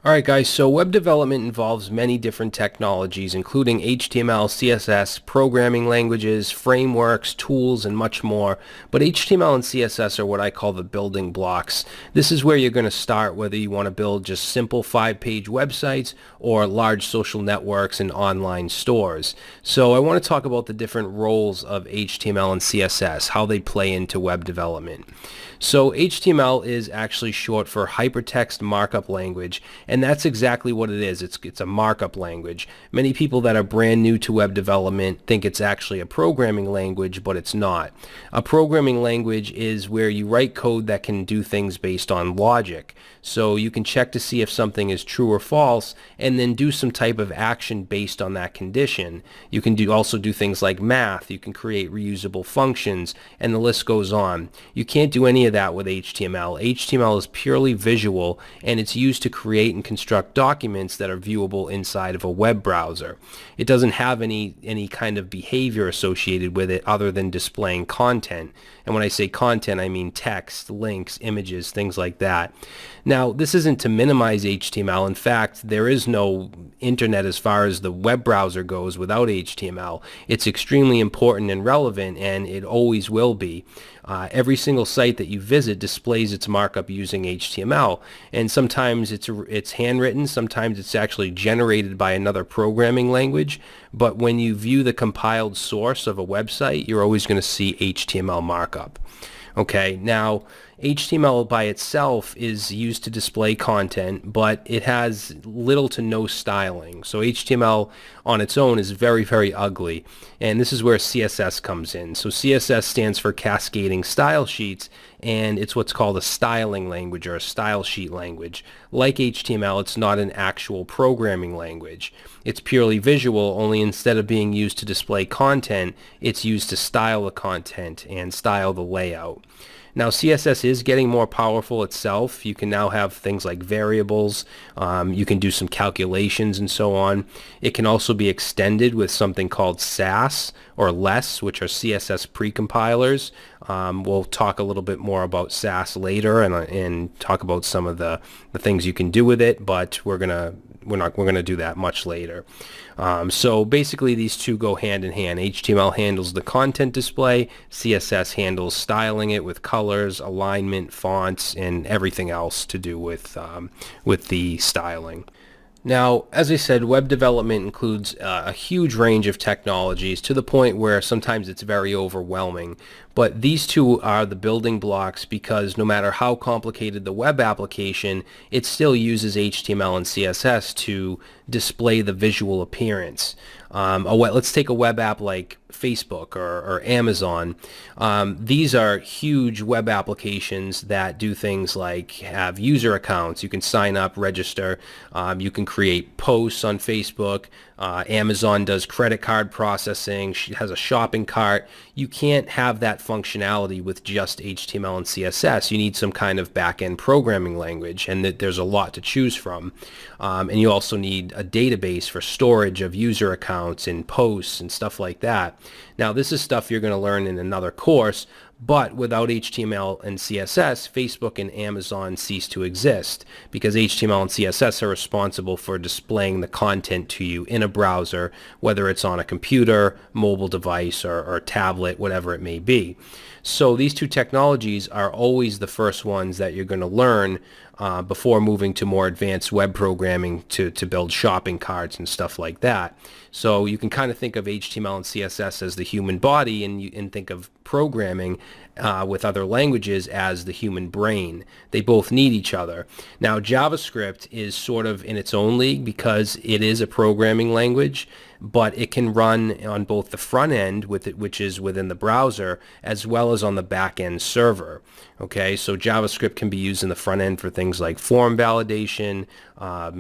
Alright guys, so web development involves many different technologies including HTML, CSS, programming languages, frameworks, tools, and much more. But HTML and CSS are what I call the building blocks. This is where you're going to start whether you want to build just simple 5-page websites or large social networks and online stores. So I want to talk about the different roles of HTML and CSS, how they play into web development. So HTML is actually short for Hypertext Markup Language, and that's exactly what it is. It's a markup language. Many people that are brand new to web development think it's actually a programming language, but it's not. A programming language is where you write code that can do things based on logic. So you can check to see if something is true or false, and then do some type of action based on that condition. You can also do things like math. You can create reusable functions, and the list goes on. You can't do any of that with HTML. HTML is purely visual, and it's used to create and construct documents that are viewable inside of a web browser. It doesn't have any kind of behavior associated with it other than displaying content. And when I say content, I mean text, links, images, things like that. Now, this isn't to minimize HTML. In fact, there is no internet as far as the web browser goes without HTML. It's extremely important and relevant, and it always will be. Every single site that you visit displays its markup using HTML, and sometimes it's handwritten, sometimes it's actually generated by another programming language, but when you view the compiled source of a website, you're always going to see HTML markup. Okay, now HTML by itself is used to display content, but it has little to no styling. So HTML on its own is very, very ugly. And this is where CSS comes in. So CSS stands for Cascading Style Sheets, and it's what's called a styling language or a style sheet language. Like HTML, it's not an actual programming language. It's purely visual, only instead of being used to display content, it's used to style the content and style the layout. Now CSS is getting more powerful itself. You can now have things like variables. You can do some calculations and so on. It can also be extended with something called Sass or Less, which are CSS precompilers. We'll talk a little bit more about Sass later and talk about some of the things you can do with it, but we're gonna do that much later. So basically these two go hand in hand. HTML handles the content display, CSS handles styling it with colors, alignment, fonts, and everything else to do with the styling. Now, as I said, web development includes a huge range of technologies to the point where sometimes it's very overwhelming. But these two are the building blocks because no matter how complicated the web application, it still uses HTML and CSS to display the visual appearance. Let's take a web app like Facebook or Amazon. These are huge web applications that do things like have user accounts. You can sign up, register. You can create posts on Facebook. Amazon does credit card processing. She has a shopping cart. You can't have that functionality with just HTML and CSS. You need some kind of back-end programming language, and there's a lot to choose from. And you also need a database for storage of user accounts and posts and stuff like that. Now, this is stuff you're going to learn in another course, but without HTML and CSS, Facebook and Amazon cease to exist because HTML and CSS are responsible for displaying the content to you in a browser, whether it's on a computer, mobile device, or tablet, whatever it may be. So these two technologies are always the first ones that you're going to learn before moving to more advanced web programming to build shopping carts and stuff like that. So you can kind of think of HTML and CSS as the human body, and think of programming with other languages as the human brain. They both need each other. Now, JavaScript is sort of in its own league because it is a programming language, but it can run on both the front end, which is within the browser, as well as on the back end server. Okay, so JavaScript can be used in the front end for things like form validation,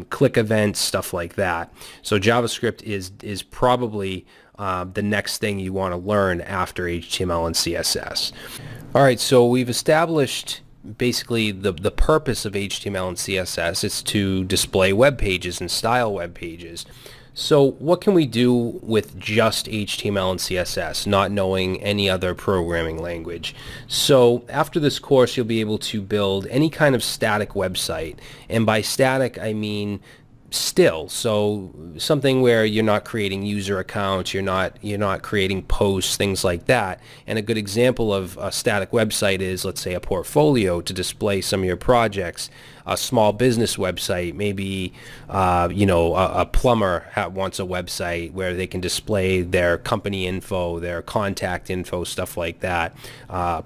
click events, stuff like that. So JavaScript is probably the next thing you want to learn after HTML and CSS. All right, so we've established basically the purpose of HTML and CSS is to display web pages and style web pages. So what can we do with just HTML and CSS, not knowing any other programming language? So after this course, you'll be able to build any kind of static website. And by static, I mean still. So something where you're not creating user accounts, you're not creating posts, things like that. And a good example of a static website is, let's say, a portfolio to display some of your projects. A small business website, maybe a plumber wants a website where they can display their company info, their contact info, stuff like that.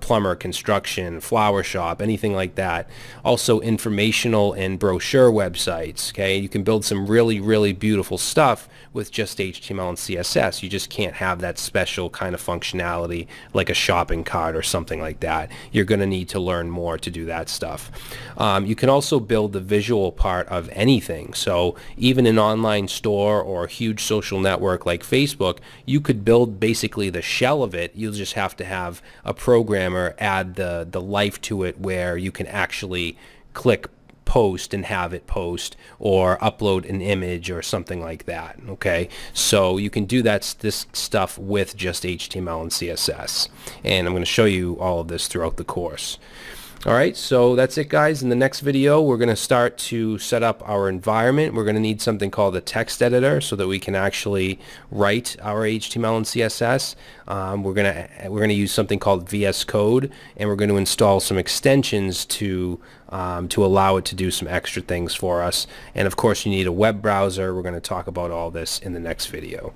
Plumber, construction, flower shop, anything like that. Also informational and brochure websites. Okay, you can build some really, really beautiful stuff with just HTML and CSS. You just can't have that special kind of functionality like a shopping cart or something like that. You're going to need to learn more to do that stuff. You can also build the visual part of anything. So even an online store or a huge social network like Facebook, you could build basically the shell of it. You'll just have to have a programmer add the life to it where you can actually click post and have it post, or upload an image or something like that. Okay, so you can do this stuff with just HTML and CSS, and I'm going to show you all of this throughout the course. Alright, so that's it, guys. In the next video, we're going to start to set up our environment. We're going to need something called a text editor so that we can actually write our HTML and CSS. We're going to use something called VS Code, and we're going to install some extensions to allow it to do some extra things for us. And of course, you need a web browser. We're going to talk about all this in the next video.